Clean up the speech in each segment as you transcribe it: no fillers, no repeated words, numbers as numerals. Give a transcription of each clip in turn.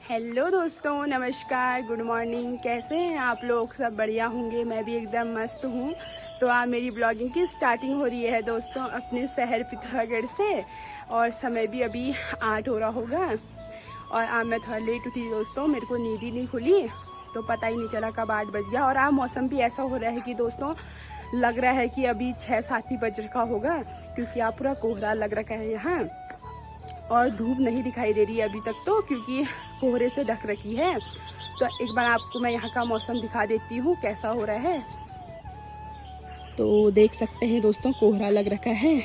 Hello दोस्तों, नमस्कार, good morning. कैसे हैं आप लोग? सब बढ़िया होंगे। मैं भी एकदम मस्त हूँ। तो आज मेरी ब्लॉगिंग की स्टार्टिंग हो रही है दोस्तों अपने शहर पिथौरागढ़ से, और समय भी अभी 8 हो रहा होगा। और आज मैं थोड़ा लेट उठी दोस्तों, मेरे को नींद ही नहीं खुली तो पता ही नहीं चला कब 8 बज गया। और आज मौसम भी ऐसा हो रहा है कि दोस्तों लग रहा है कि अभी 6-7 ही बज का होगा, क्योंकि आप पूरा कोहरा लग रखा है यहाँ, और धूप नहीं दिखाई दे रही है अभी तक तो, क्योंकि कोहरे से ढक रखी है। तो एक बार आपको मैं यहाँ का मौसम दिखा देती हूँ कैसा हो रहा है। तो देख सकते हैं दोस्तों कोहरा लग रखा है।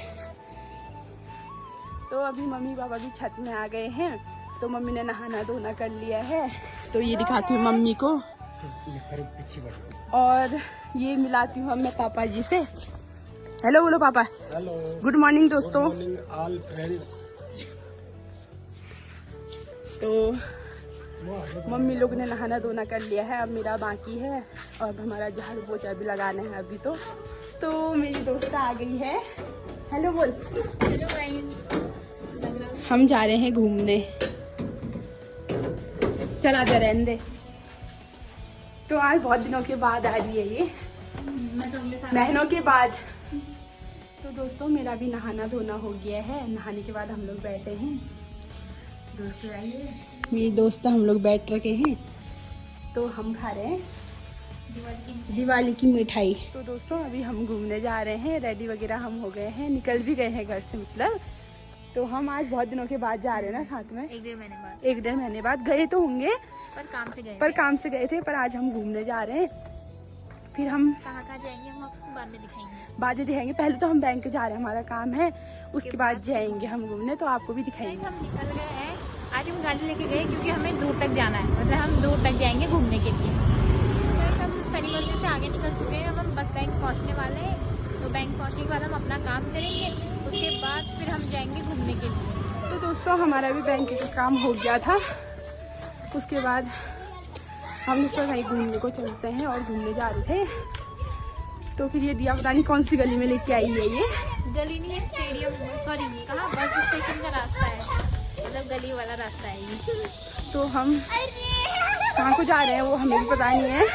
तो अभी मम्मी पापा भी छत में आ गए हैं, तो मम्मी ने नहाना धोना कर लिया है। तो ये दिखाती हूँ मम्मी को, और ये मिलाती हूँ मैं पापा जी से। हेलो बोलो पापा। हेलो, गुड मॉर्निंग दोस्तों। All friend. तो मम्मी लोग ने नहाना धोना कर लिया है, अब मेरा बाकी है, और हमारा झाड़ू पोछा भी लगाना है अभी। तो मेरी दोस्त आ गई है। हेलो बोल। हेलो गाइस, हम जा रहे हैं घूमने। चला जा रहने दे। तो आज बहुत दिनों के बाद आ रही है ये, महीनों के बाद। तो दोस्तों मेरा भी नहाना धोना हो गया है। नहाने के बाद हम लोग बैठे हैं। दोस्तों आइए, मेरी दोस्त हम लोग बैठ रखे हैं, तो हम खा रहे हैं दिवाली की मिठाई। तो दोस्तों अभी हम घूमने जा रहे हैं, रेडी वगैरह हम हो गए हैं, निकल भी गए हैं घर से मतलब। तो हम आज बहुत दिनों के बाद जा रहे हैं ना साथ में, 1-1.5 महीने बाद गए तो होंगे, पर काम से गए थे, पर आज हम घूमने जा रहे हैं। फिर हम कहाँ जाएंगे हम आपको बाद में दिखाएंगे। पहले तो हम बैंक जा रहे हैं, हमारा काम है, उसके बाद जाएंगे हम घूमने, तो आपको भी दिखाएंगे। हम निकल गए हैं, आज हम गाड़ी लेके गए क्योंकि हमें दूर तक जाना है, मतलब हम दूर तक जाएंगे घूमने के लिए। तो हम शनि मंदिर से आगे निकल चुके हैं, हम बस बैंक पहुँचने वाले हैं। तो बैंक पहुँचने के बाद हम अपना काम करेंगे, उसके बाद फिर हम जाएंगे घूमने के लिए। तो दोस्तों हमारा भी बैंक का काम हो गया था, उसके बाद हम दूसरा कहीं घूमने को चलते हैं, और घूमने जा रहे थे। तो फिर ये दिया पता नहीं कौन सी गली में लेके आई है। ये गली नहीं है, स्टेडियम, सॉरी कहाँ, बस स्टेशन का रास्ता है, मतलब गली वाला रास्ता है ये। तो हम कहाँ को जा रहे हैं वो हमें भी पता नहीं है,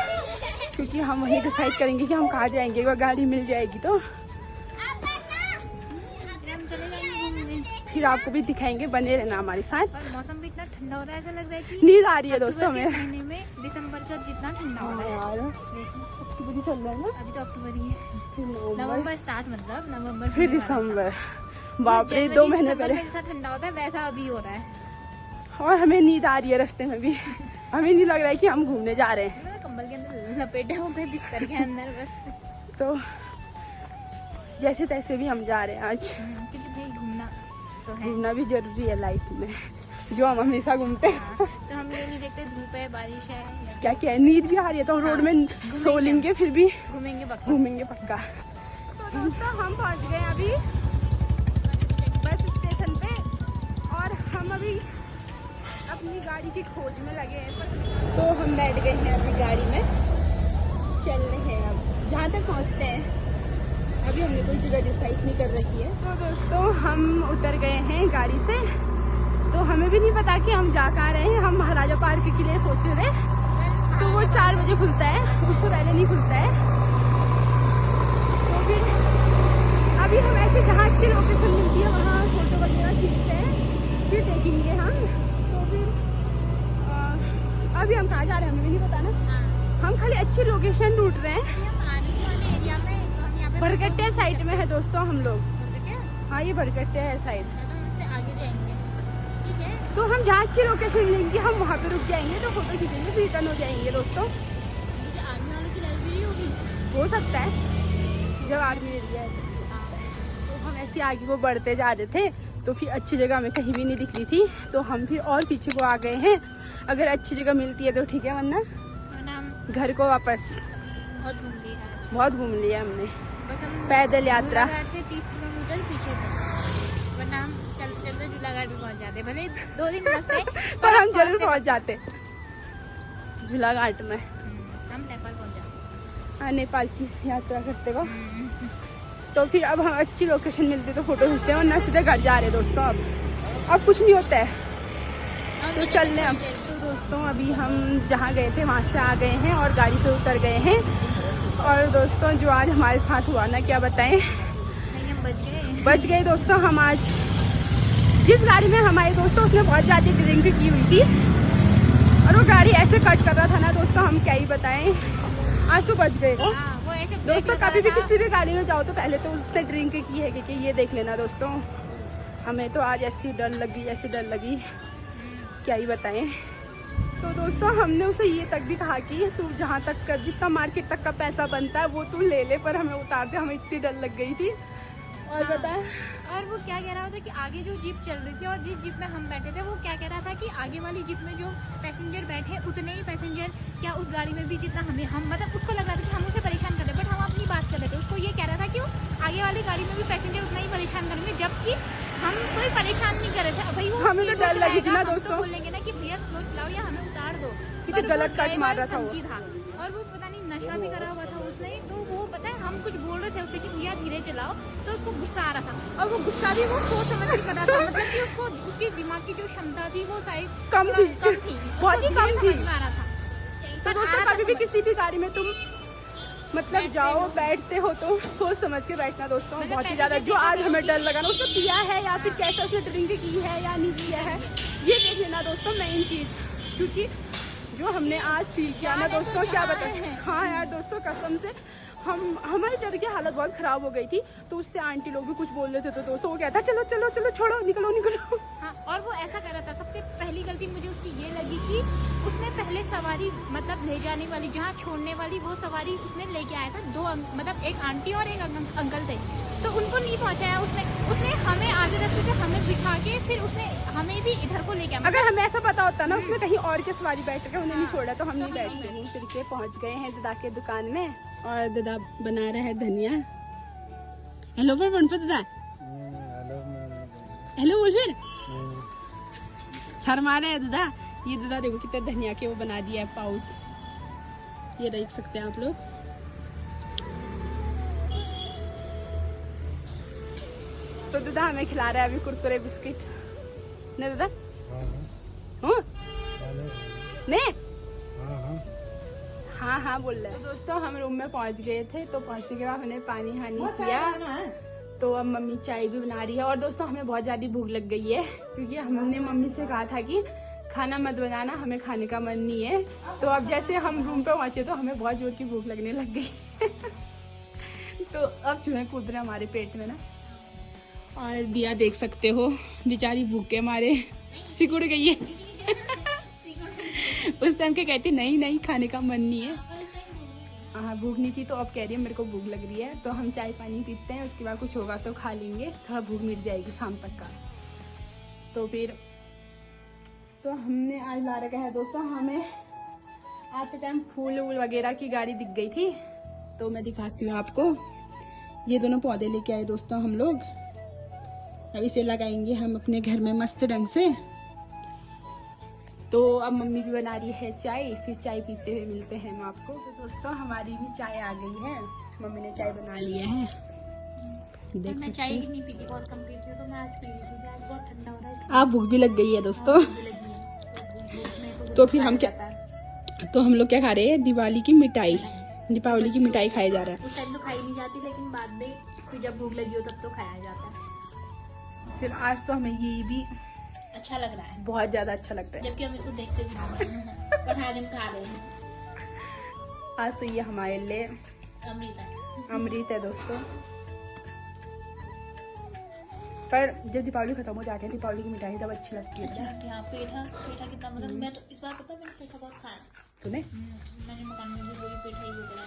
क्योंकि हम वहीं डिसाइड करेंगे कि हम कहाँ जाएंगे। अगर गाड़ी मिल जाएगी तो हम चले जाएंगे घूमने, फिर आपको भी दिखाएंगे, बने रहना हमारे साथ। और मौसम भी इतना ठंडा हो रहा है, ऐसा लग रहा है कि नींद आ रही है दोस्तों हमें। महीने में दिसंबर का जितना ठंडा हो रहा है यार, अक्टूबर चल रहा है ना, अभी तो अक्टूबर ही है, नवंबर स्टार्ट, मतलब नवंबर फिर दिसंबर। बाप रे, 2 महीने पहले जैसा ठंडा होता है वैसा अभी हो रहा है। और हमें नींद आ रही है रास्ते में भी। हमें नहीं लग रहा है कि हम घूमने जा रहे हैं। कंबल के अंदर लपेटे हुए बिस्तर के अंदर बस। तो जैसे तैसे भी हम जा रहे हैं आज, क्योंकि भाई घूमना तो है, घूमना भी जरूरी है लाइफ में, जो हम हमेशा घूमते हैं। तो हम ये नहीं देखते धूप है बारिश है क्या क्या है, नींद भी आ रही है तो हम रोड में सो लेंगे, फिर भी घूमेंगे पक्का। तो दोस्तों हम पहुंच गए अभी बस स्टेशन पे, और हम अभी अपनी गाड़ी की खोज में लगे हैं। तो हम बैठ गए हैं अपनी गाड़ी में, चल रहे हैं अब जहाँ तक पहुँचते हैं। अभी हमने कोई जगह डिसाइड नहीं कर रखी है। तो दोस्तों हम उतर गए हैं गाड़ी से, तो हमें भी नहीं पता कि हम जा कहाँ रहे हैं। हम महाराजा पार्क के लिए सोच रहे थे, तो वो 4 बजे खुलता है, उससे पहले नहीं खुलता है। तो फिर अभी हम ऐसे जहाँ अच्छी लोकेशन मिलती है वहाँ फोटो वगैरह खींचते हैं, फिर देखेंगे हम। तो फिर अभी हम कहाँ जा रहे हैं हमें भी नहीं पता ना, हम खाली अच्छी लोकेशन ढूंढ रहे हैं। एरिया में भरकट्टे साइड में है दोस्तों हम लोग। हाँ ये भरकट्टे है साइड, हमसे आगे जाएंगे, ठीक है। तो हम जहाँ अच्छी लोकेशन मिलेंगी हम वहाँ पे रुक जाएंगे, तो फोटो खींचेंगे, फिर रिटर्न हो जाएंगे दोस्तों। आर्मी वालों की लाइब्रेरी होगी, हो सकता है जब आर्मी एरिया है। तो हम ऐसे आगे को बढ़ते जा रहे थे, तो फिर अच्छी जगह हमें कहीं भी नहीं दिख रही थी, तो हम फिर और पीछे को आ गए हैं। अगर अच्छी जगह मिलती है तो ठीक है, वरना घर को वापस। बहुत घूम लिया हमने, पैदल यात्रा से 30 किलोमीटर पीछे थे, वरना हम चलते चलते झूलाघाट भी पहुंच जाते, भले 2 दिन लगते पर हम जरूर पहुंच जाते झूलाघाट में। हम नेपाल पहुंच जाते। हाँ, नेपाल की यात्रा करते को। तो फिर अब हम अच्छी लोकेशन मिलती तो फोटो खींचते हैं, वरना सीधे घर जा रहे दोस्तों। अब कुछ नहीं होता है, तो चलने अब। तो दोस्तों अभी हम जहाँ गए थे वहाँ से आ गए हैं और गाड़ी से उतर गए हैं। और दोस्तों जो आज हमारे साथ हुआ ना, क्या बताएं, बच गए दोस्तों। हम आज जिस गाड़ी में हमारे दोस्तों, उसने बहुत ज़्यादा ड्रिंक की हुई थी और वो गाड़ी ऐसे कट कर रहा था ना दोस्तों, हम क्या ही बताएं। आज तो बच गए दोस्तों। कभी भी किसी भी गाड़ी में जाओ तो पहले तो उसने ड्रिंक की है कि ये देख लेना दोस्तों। हमें तो आज ऐसी डर लगी क्या ही बताएं। तो दोस्तों हमने उसे ये तक भी कहा कि तू जहाँ तक का जितना मार्केट तक का पैसा बनता है वो तू ले ले, पर हमें उतार दे। हमें इतनी डर लग गई थी। और बताएं, और वो क्या कह रहा था कि आगे जो जीप चल रही थी और जिस जीप में हम बैठे थे वो क्या कह रहा था कि आगे वाली जीप में जो पैसेंजर बैठे उतने ही पैसेंजर क्या उस गाड़ी में भी जितना हम मतलब उसको लग रहा था कि हम उसे परेशान कर रहे, बट हम अपनी बात कर रहे थे। उसको ये कह रहा था कि वो आगे वाली गाड़ी में भी पैसेंजर उतना ही परेशान करेंगे, जबकि हम कोई परेशान नहीं कर रहे थे। भाई वो हमें तो डर लगी थी ना दोस्तों, बोलेंगे ना कि भैया स्लो चलाओ या हमें उतार दो। कितनी गलत कट मार रहा था और वो पता नहीं नशा भी करा हुआ था उसने। तो वो पता है हम कुछ बोल रहे थे उससे कि भैया धीरे चलाओ, तो उसको गुस्सा आ रहा था और वो गुस्सा भी वो सोच समझ के कर रहा था। मतलब कि उसको उसकी दिमाग की जो क्षमता थी वो शायद कम थी, बहुत ही कम थी। आ रहा था। तो दोस्तों कभी भी किसी भी गाड़ी में तुम मतलब जाओ बैठते हो तो सोच समझ के बैठना दोस्तों, बहुत ही ज्यादा। जो आज हमें डर लगा ना, उसने पिया है या फिर कैसा उसने ड्रिंक की है या नहीं किया है, ये देख लेना दोस्तों मेन चीज। क्योंकि जो हमने आज फील किया ना दोस्तों, क्या बताएं। हाँ यार दोस्तों कसम से हमारी डर की हालत बहुत खराब हो गई थी। तो उससे आंटी लोग भी कुछ बोल रहे थे तो दोस्तों वो कहता चलो चलो चलो छोड़ो, निकलो निकलो। हाँ, और वो ऐसा कर रहा था। सबसे पहली गलती मुझे उसकी ये लगी कि उसने पहले सवारी मतलब ले जाने वाली, जहाँ छोड़ने वाली वो सवारी उसने लेके आया था। दो मतलब एक आंटी और एक अंकल थे, तो उनको नहीं पहुंचाया उसने हमें आधे रास्ते से हमें बिठा के फिर उसने हमें भी इधर को लेके आया। अगर हमें ऐसा पता होता ना उसने कहीं और के सवारी बैठ के उन्हें नहीं छोड़ा तो हम नहीं बैठते। घूम फिर के पहुंच गए हैं दादा के दुकान में और दादा बना रहा है धनिया। हेलो पर दादा, हेलो बोल फिर। शर्मा रहे है दादा। ये दादा देखो कितने धनिया के वो बना दिया है पाउस, ये देख सकते हैं आप लोग। तो दादा हमें खिला रहा है अभी कुरकुरे बिस्किट ने दादा। ने हाँ बोल रहे हैं। तो दोस्तों हम रूम में पहुंच गए थे। तो पहुंचने के बाद हमने पानी किया, तो अब मम्मी चाय भी बना रही है। और दोस्तों हमें बहुत ज्यादा भूख लग गई है क्योंकि हमने मम्मी से कहा था कि खाना मत बनाना, हमें खाने का मन नहीं है। तो अब जैसे हम रूम पे पहुंचे तो हमें बहुत जोर की भूख लगने लग गई। तो अब चूहे कूद रहे हमारे पेट में ना। और दिया देख सकते हो बेचारी भूखे मारे सिकुड़ गई है। उस टाइम के कहती नहीं खाने का मन नहीं है। हाँ भूख नहीं थी, तो अब कह रही है मेरे को भूख लग रही है। तो हम चाय पानी पीते हैं, उसके बाद कुछ होगा तो खा लेंगे, थोड़ा भूख मिट जाएगी शाम तक का। तो फिर तो हमने आज ला रखा है दोस्तों, हमें आते टाइम फूल वगैरह की गाड़ी दिख गई थी। तो मैं दिखाती हूँ आपको, ये दोनों पौधे लेके आए दोस्तों हम लोग। अब इसे लगाएंगे हम अपने घर में मस्त ढंग से। तो अब मम्मी भी बना रही है चाय, फिर चाय पीते हुए मिलते हैं हम आपको। तो दोस्तों हमारी भी चाय आ गई है, मम्मी ने चाय बना लिया है। देख मैं चाय नहीं पीती, बहुत कम पीती हूँ, तो मैं आज पी रही थी। आज बहुत ठंडा हो रहा है। आप भूख भी लग गई है दोस्तों। तो फिर हम क्या, तो हम लोग क्या खा रहे हैं, दिवाली की मिठाई, दीपावली की मिठाई खाई जा रहा है। उस टाइम तो खाई नहीं जाती, लेकिन बाद में फिर जब भूख लगी हो तब तो खाया जाता है। फिर आज तो हमें ये भी अच्छा लग रहा है, बहुत ज्यादा अच्छा लगता है, जबकि हम इसको देखते भी नहीं हैं, पर आज हम खा रहे हैं। आज तो ये हमारे लिए अमृत है दोस्तों। पर जब दीपावली खत्म हो जाती है, दीपावली की मिठाई तब अच्छी लगती है। हाँ, पेठा कितना, मतलब मैं तो इस बार पता है मैंने पेठा बहुत खाया। तूने? मैंने मकान में भी वही पेठा ही वो करा।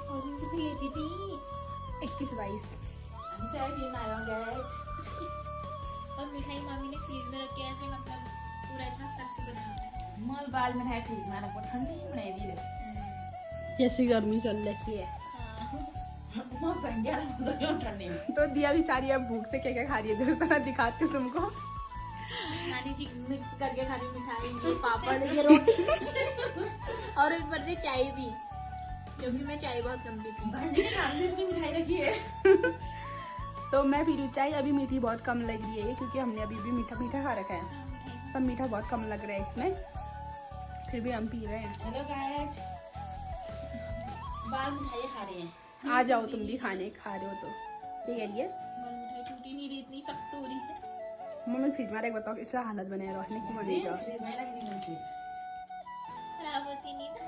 और उनकी ये थी 21-22 और मिठाई मामी ने फ्रीज में रख के ऐसे मतलब पूरा इतना सख्त बनाया है। मोल बाल में है फ्रीज में रखो, ठंडी बनाई दी रे। जैसे गर्मी चल रही है। मोल बन गया तो ठंडी में। तो दिया बेचारी अब भूख से क्या खा रही है दोस्तों, मैं दिखाती हूँ तुमको। नानी जी मिक्स करके खा रही मिठाई, ये पापड़, ये रोटी और एक बार से चाय भी, क्योंकि मैं चाय बहुत कम पीती हूँ। भंडी के सामने इतनी मिठाई रखी है। तो मैं पी रही चाय, अभी मीठी बहुत कम लग रही है क्योंकि हमने अभी भी मीठा खा रखा है। सब मीठा बहुत कम लग रहा है इसमें, फिर भी हम पी रहे हैं। हेलो गाइस, बाल मिठाई खा रहे हैं। आ जाओ तुम भी खाने, खा रहे हो तो ठीक है। बाल मिठाई टूटी नहीं रही, इतनी सख्त हो रही है। मम्मी फ्रिज मारे बताओ इससे हालत बने रहने की मजे जाओ। खराब होती नहीं था।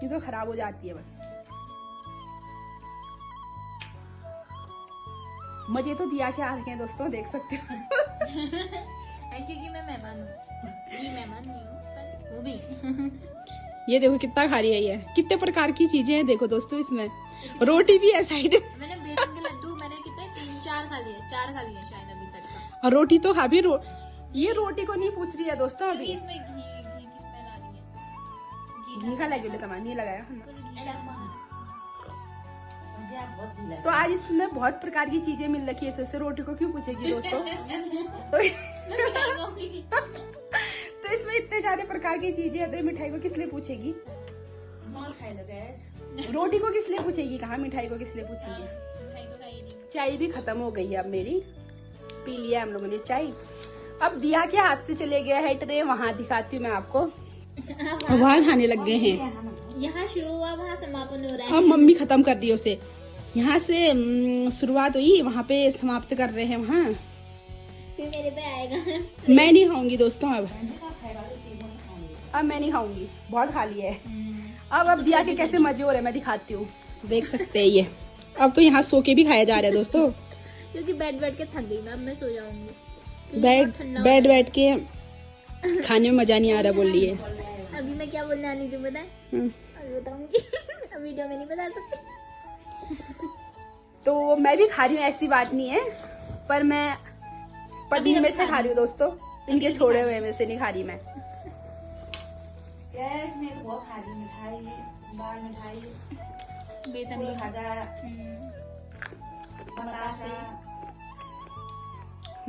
ये तो खराब हो जाती है बस। मजे तो दिया क्या रखे हैं दोस्तों, देख सकते हो। क्योंकि मैं मेहमान हूँ, ये मेहमान नहीं हूँ पर वो भी। ये देखो कितना खा रही है, ये कितने प्रकार की चीजें हैं देखो दोस्तों इसमें। रोटी भी है साइड में। मैंने बेसन के लड्डू मैंने कितने 3-4 खा लिए, 4 खा लिए शायद अभी तक का। और रोटी तो अभी ये रोटी को नहीं पूछ रही है दोस्तों अभी। क्योंकि इसमें घी की स्मेल आ रही है। घी का लगे तमाम नहीं लगाया हमने। मुझे आप बहुत ढीला तो आज इसमें बहुत प्रकार की चीजें मिल रखी है, तो इससे रोटी को क्यों पूछेगी दोस्तों। तो इसमें इतने ज्यादा प्रकार की चीजें है, तो मिठाई को किस लिए पूछेगी। खाई लो गाइस। रोटी को किस लिए पूछेगी, कहाँ मिठाई को किस लिए पूछेगी। मिठाई तो खाई नहीं। चाय भी खत्म हो गई है अब मेरी, पी लिया हम लोगों ने चाय। अब दिया के हाथ से चले गया है ट्रे, वहाँ दिखाती हूँ मैं आपको। वहाँ खाने लग गए हैं। यहाँ शुरू हुआ वहाँ समापन हो रहा है। अब मम्मी खत्म कर दी उसे, यहाँ से शुरुआत हुई वहाँ पे समाप्त कर रहे हैं वहाँ। फिर मेरे पे आएगा। मैं नहीं खाऊंगी दोस्तों अब मैं नहीं खाऊंगी, बहुत खा लिया है। अब दिया के कैसे मजे हो रहे हैं मैं दिखाती हूँ, देख सकते हैं ये। अब तो यहाँ सो के भी खाया जा रहा है दोस्तों, क्योंकि बैठ के थक गई मैं, अब मैं सो जाऊंगी। बैठ के खाने में मजा नहीं आ रहा बोल रही है। अभी मैं क्या बोलने आनी थी पता है? अभी बताऊंगी। अभी वीडियो में नहीं बता सकती। तो मैं भी खा रही हूँ, ऐसी बात नहीं है, पर मैं पनीर में से खा रही हूँ दोस्तों, इनके छोड़े हुए में से नहीं खा रही मैं। गैस में तो बहुत खा रही मिठाई, बाल मिठाई, बेसन भी खाजा, बतासा,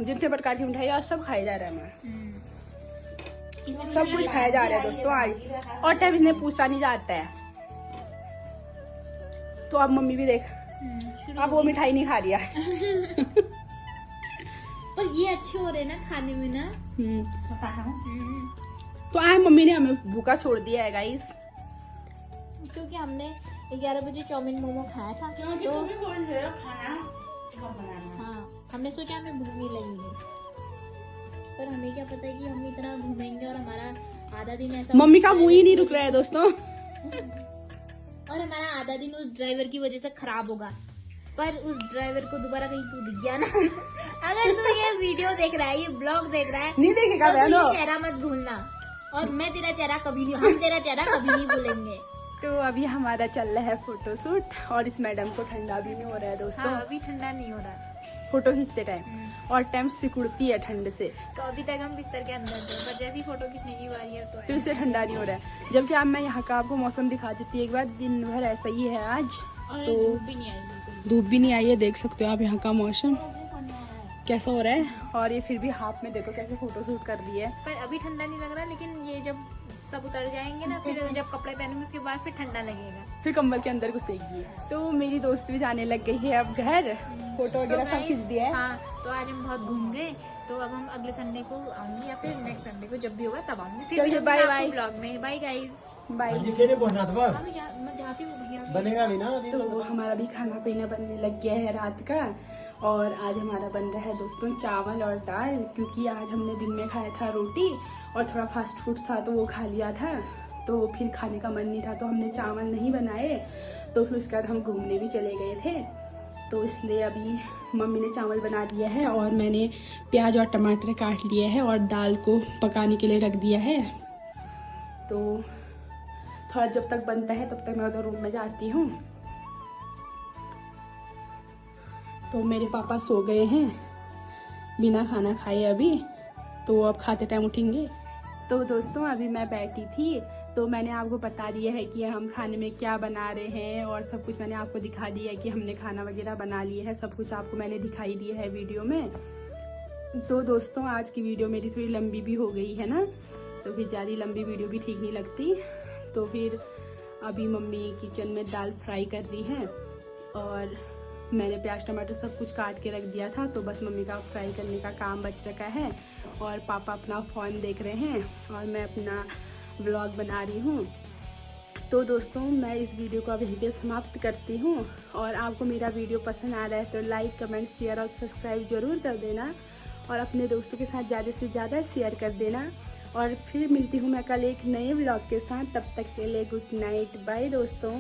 जितने प्रकार की मिठाई आज सब खाए जा रहा है मैं। सब कुछ खाया जा रहा है दोस्तों आज, और टाइम इसने पूछा नहीं जाता है। तो अब मम्मी भी देख, अब वो मिठाई नहीं खा रही है। पर ये अच्छे हो रहे ना खाने में ना। तो आज मम्मी ने हमें भूखा छोड़ दिया है गाइस, क्योंकि हमने 11 बजे चाउमीन मोमो खाया था। तो हाँ, हमने सोचा हमें भूख नहीं लगेगी, पर हमें क्या पता है कि हम इतना घूमेंगे और हमारा आधा दिन ऐसा। मम्मी का मुंह ही नहीं रुक रहा है दोस्तों। और हमारा आधा दिन उस ड्राइवर की वजह से खराब होगा। पर उस ड्राइवर को दोबारा कहीं तू दिख गया ना। अगर तू ये वीडियो देख रहा है, ये ब्लॉग देख रहा है, नहीं देखेगा तो तू ये चेहरा मत भूलना। और मैं तेरा चेहरा कभी नहीं, हम तेरा चेहरा कभी नहीं भूलेंगे। तो अभी हमारा चल रहा है फोटोशूट, और इस मैडम को ठंडा भी नहीं हो रहा है दोस्तों। हाँ, अभी ठंडा नहीं हो रहा फोटो खींचते टाइम, और टाइम सिकुड़ती है ठंड से। तो अभी तक हम बिस्तर के अंदर थे, पर जैसी फोटो खींचने की बारी है तो इसे ठंडा नहीं हो रहा है। जबकि अब मैं यहाँ का आपको मौसम दिखा देती हूँ एक बार, दिन भर ऐसा ही है आज। और तो धूप भी नहीं आई बिल्कुल। धूप भी नहीं आई है, देख सकते हो आप यहाँ का मौसम कैसा हो रहा है। और ये फिर भी हाथ में देखो कैसे फोटोशूट कर रही है। पर अभी ठंडा नहीं लग रहा, लेकिन ये जब सब उतर जाएंगे ना, फिर जब कपड़े पहनेंगे उसके बाद फिर ठंडा लगेगा, फिर कंबल के अंदर घुसेगी। तो मेरी दोस्त भी जाने लग गई है अब घर, फोटो वगैरह सब खींच दिया है। हाँ, तो आज हम बहुत घूम गए, तो अब हम अगले संडे को आऊंगी या फिर नेक्स्ट संडे को जब भी होगा तब आऊंगी। चलिए, बाय बाय। ब्लॉग में बाय गाइज, बाय। मैं जाती हूँ भैया। बनेगा भी ना अभी। तो हमारा भी खाना पीना बनने लग गया है रात का, और आज हमारा बन रहा है दोस्तों चावल और दाल, क्योंकि आज हमने दिन में खाया था रोटी और थोड़ा फास्ट फूड था तो वो खा लिया था, तो फिर खाने का मन नहीं था, तो हमने चावल नहीं बनाए। तो फिर उसके बाद हम घूमने भी चले गए थे, तो इसलिए अभी मम्मी ने चावल बना दिया है और मैंने प्याज और टमाटर काट लिए हैं और दाल को पकाने के लिए रख दिया है। तो थोड़ा जब तक बनता है तब तक मैं उधर रूम में जाती हूँ। तो मेरे पापा सो गए हैं बिना खाना खाए अभी, तो अब खाते टाइम उठेंगे। तो दोस्तों अभी मैं बैठी थी, तो मैंने आपको बता दिया है कि हम खाने में क्या बना रहे हैं, और सब कुछ मैंने आपको दिखा दिया है कि हमने खाना वगैरह बना लिया है। सब कुछ आपको मैंने दिखाई दिया है वीडियो में। तो दोस्तों आज की वीडियो मेरी थोड़ी लंबी भी हो गई है ना, तो फिर ज़्यादा लंबी वीडियो भी ठीक नहीं लगती। तो फिर अभी मम्मी किचन में दाल फ्राई कर रही है, और मैंने प्याज टमाटर सब कुछ काट के रख दिया था, तो बस मम्मी का फ्राई करने का काम बच रखा है और पापा अपना फ़ोन देख रहे हैं और मैं अपना व्लॉग बना रही हूँ। तो दोस्तों मैं इस वीडियो को अब यहीं पे समाप्त करती हूँ और आपको मेरा वीडियो पसंद आ रहा है तो लाइक कमेंट शेयर और सब्सक्राइब ज़रूर कर देना और अपने दोस्तों के साथ ज़्यादा से ज़्यादा शेयर कर देना। और फिर मिलती हूँ मैं कल एक नए व्लॉग के साथ, तब तक के लिए गुड नाइट, बाय दोस्तों।